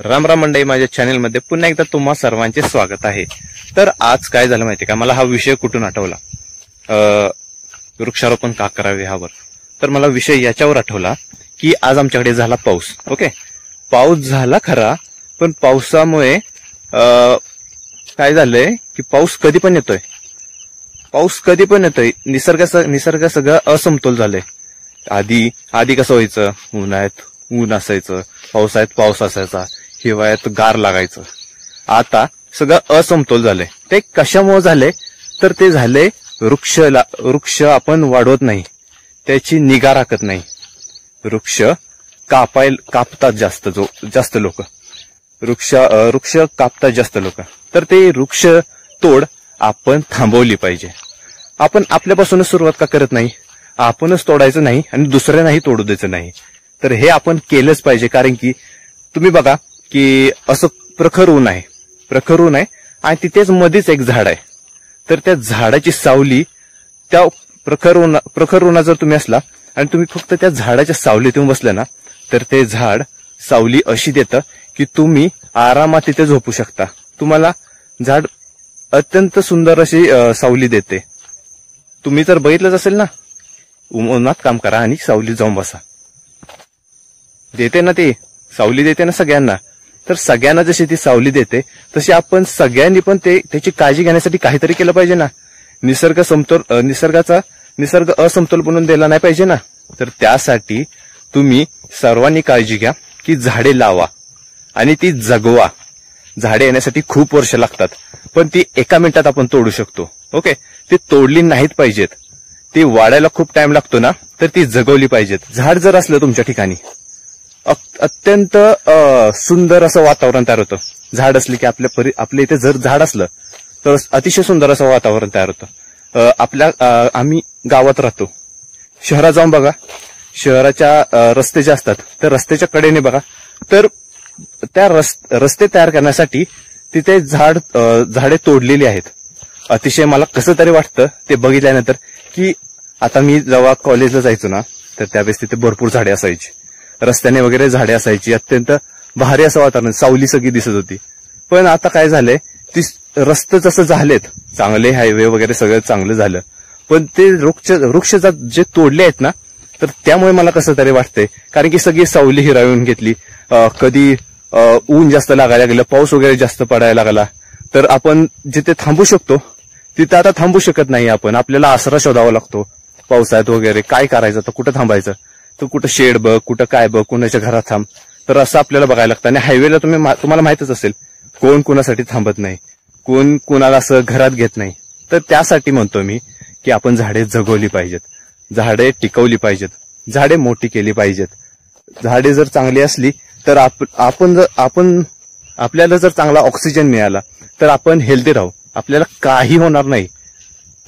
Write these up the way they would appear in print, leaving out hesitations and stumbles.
राम राम मंडळी, माझ्या चॅनलमध्ये पुन्हा एकदा तुम्हा सर्वांचे स्वागत आहे। तर आज काय झालं माहिती का, मला हा विषय कुठून आठवला, वृक्षारोपण का करावे ह्यावर। तर मला विषय याच्यावर आठवला की आज आमच्याकडे झाला पाऊस। ओके, पाऊस झाला खरा, पण पावसामुळे काय झालंय की पाऊस कधी पण येतोय, निसर्ग सगळं असमतोल झालंय। आधी कसं व्हायचं, उन्हाळ्यात ऊन असायचं, पावसाळ्यात पाऊस असायचा, हिवाळ्यात गार लागायचं। आता सगळं असमतोल झालंय। ते कशामुळे झालंय, तर ते झालंय वृक्ष आपण वाढवत नाही, त्याची निगा राखत नाही। वृक्ष कापतात जास्त लोक, वृक्ष कापतात जास्त लोक। तर ते वृक्ष तोड आपण थांबवली पाहिजे। आपण आपल्यापासूनच सुरुवात का करत नाही, आपणच तोडायचं नाही आणि दुसऱ्यांनाही तोडू द्यायचं नाही। तर हे आपण केलंच पाहिजे, कारण की तुम्ही बघा की असं प्रखर ऊन आहे आणि तिथेच मध्येच एक झाड आहे। तर त्या झाडाची सावली, त्या प्रखर उन्हात जर तुम्ही असला आणि तुम्ही फक्त त्या झाडाच्या सावलीत येऊन बसले ना, तर ते झाड सावली अशी देतं की तुम्ही आरामात तिथे झोपू शकता। तुम्हाला झाड अत्यंत सुंदर अशी सावली देते। तुम्ही तर बघितलंच असेल ना, उन्हात काम करा आणि सावलीत जाऊन बसा, देते ना ती सावली, देते ना सगळ्यांना। तर सगळ्यांना जशी ती सावली देते, तशी आपण सगळ्यांनी पण त्याची काळजी घेण्यासाठी काहीतरी केलं पाहिजे ना। निसर्ग असमतोल बनवून दिला नाही पाहिजे ना। तर त्यासाठी तुम्ही सर्वांनी काळजी घ्या की झाडे लावा आणि ती जगवा। झाडे येण्यासाठी खूप वर्ष लागतात, पण ती एका मिनिटात आपण तोडू शकतो। ओके, ती तोडली नाहीत पाहिजेत, ती वाढायला खूप टाइम लागतो ना, तर ती जगवली पाहिजेत। झाड जर असलं तुमच्या ठिकाणी, अत्यंत सुंदर असं वातावरण तयार होतं। झाड असले की आपल्या इथे जर झाड असलं तर अतिशय सुंदर असं वातावरण तयार होतं। आम्ही गावात राहतो, शहरात जाऊन बघा, शहराच्या रस्ते जे असतात त्या रस्त्याच्या कडेने बघा, तर त्या रस्ते तयार करण्यासाठी तिथे झाडे तोडलेली आहेत। अतिशय मला कसं तरी वाटतं ते बघितल्यानंतर की आता मी जेव्हा कॉलेजला जायचो ना, तर त्यावेळेस तिथे भरपूर झाडे असायची, रस्त्याने वगैरे झाडे असायची, अत्यंत भारी असं वातावरण, सावली सगळी दिसत होती। पण आता काय झालंय, ती रस्ते जसं झालेत चांगले, हायवे वगैरे सगळं चांगलं झालं, पण ते वृक्ष जे तोडले आहेत ना, तर त्यामुळे मला कसं तरी वाटतंय, कारण की सगळी सावली हिरावून घेतली। कधी ऊन जास्त लागायला लागलं, पाऊस वगैरे जास्त पडायला लागला, तर आपण जिथे थांबू शकतो तिथे आता थांबू शकत नाही। आपल्याला आसरा शोधावा लागतो पावसाळ्यात वगैरे। काय करायचं, तर कुठं थांबायचं, तर कुठं शेड बघ, कुठं काय बघ, कुणाच्या घरात थांब, तर असं आपल्याला बघायला लागतं। आणि हायवेला तुम्हाला माहितच असेल, कोण कुणासाठी थांबत नाही, कोण कुणाला असं घरात घेत नाही। तर त्यासाठी म्हणतो मी की आपण झाडे जगवली पाहिजेत, झाडे टिकवली पाहिजेत, झाडे मोठी केली पाहिजेत। झाडे जर चांगली असली तर आपल्याला जर चांगला ऑक्सिजन मिळाला तर आपण हेल्दी राहू, आपल्याला काही होणार नाही।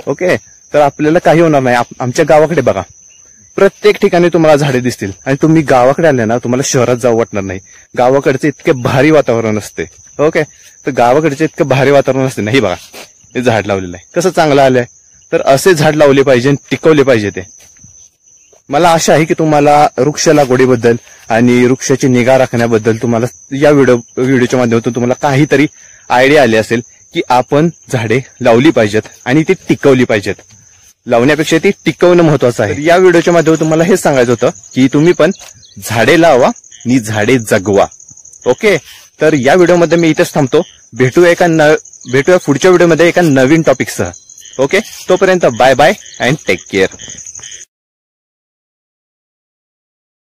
ओके, तर आपल्याला काही होणार नाही। आमच्या गावाकडे बघा, प्रत्येक ठिकाणी तुम्हाला झाडे दिसतील, आणि तुम्ही गावाकडे आले ना, तुम्हाला शहरात जाऊ वाटणार नाही। गावाकडचे इतके भारी वातावरण असते। ओके, तर गावाकडचे इतकं भारी वातावरण असते नाही, बघा हे झाड लावलेलं आहे, कसं चांगलं आलंय। तर असे झाड लावले पाहिजे, टिकवले पाहिजे ते। मला आशा आहे की तुम्हाला वृक्ष लागवडीबद्दल आणि वृक्षाची निगा राखण्याबद्दल तुम्हाला या व्हिडिओच्या माध्यमातून तुम्हाला काहीतरी आयडिया आली असेल की आपण झाडे लावली पाहिजेत आणि ती टिकवली पाहिजेत। लावण्यापेक्षा ती टिकवणं महत्वाचं आहे। या व्हिडिओच्या माध्यमातून तुम्हाला हे सांगायचं होतं की तुम्ही पण झाडे लावा आणि झाडे जगवा। ओके, तर या व्हिडिओमध्ये मी इथेच थांबतो। भेटूया पुढच्या व्हिडिओमध्ये एका नवीन टॉपिकसह। ओके, तोपर्यंत bye bye and take care.